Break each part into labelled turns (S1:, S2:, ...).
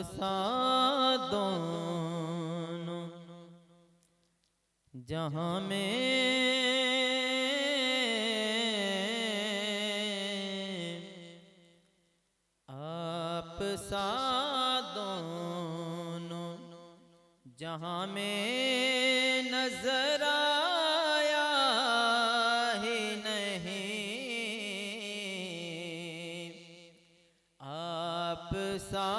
S1: सा दोनों जहां में आप सा दोनों जहां में नजर आया ही नहीं। आप सा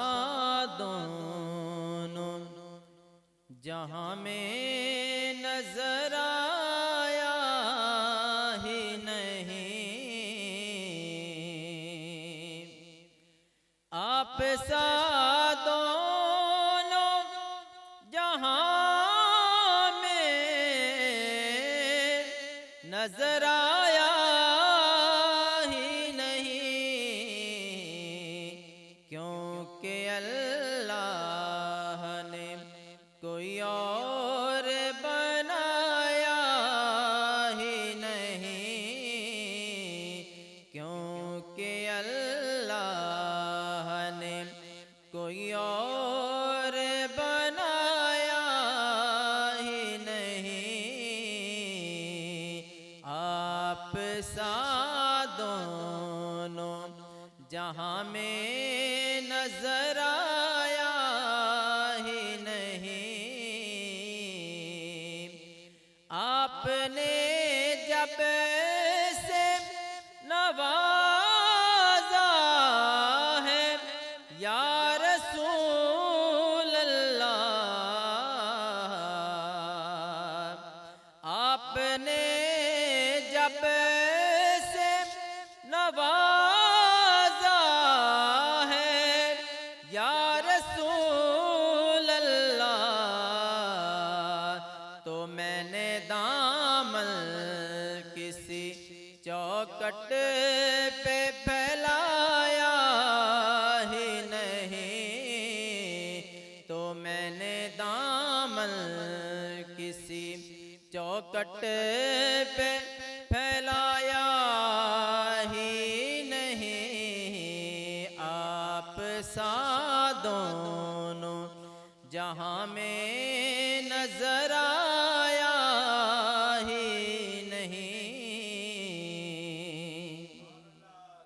S1: दोनों जहां में नजर आया ही नहीं। आप सा दोनों जहां में नजर आया ही नहीं, क्योंकि अल्लाह ने कोई और बनाया ही नहीं, क्योंकि अल्लाह ने कोई और बनाया ही नहीं। आप सा दोनों जहां में नजर आया ही नहीं। आपने जब से नवाजा है या रसूल अल्लाह, आपने जब से नवाजा है या रसूल अल्लाह, तो मैंने दामन किसी चौखट पे फैलाया ही नहीं। तो मैंने दामन किसी चौखट पे फैलाया ही नहीं। आप सा दोनों जहां में नजर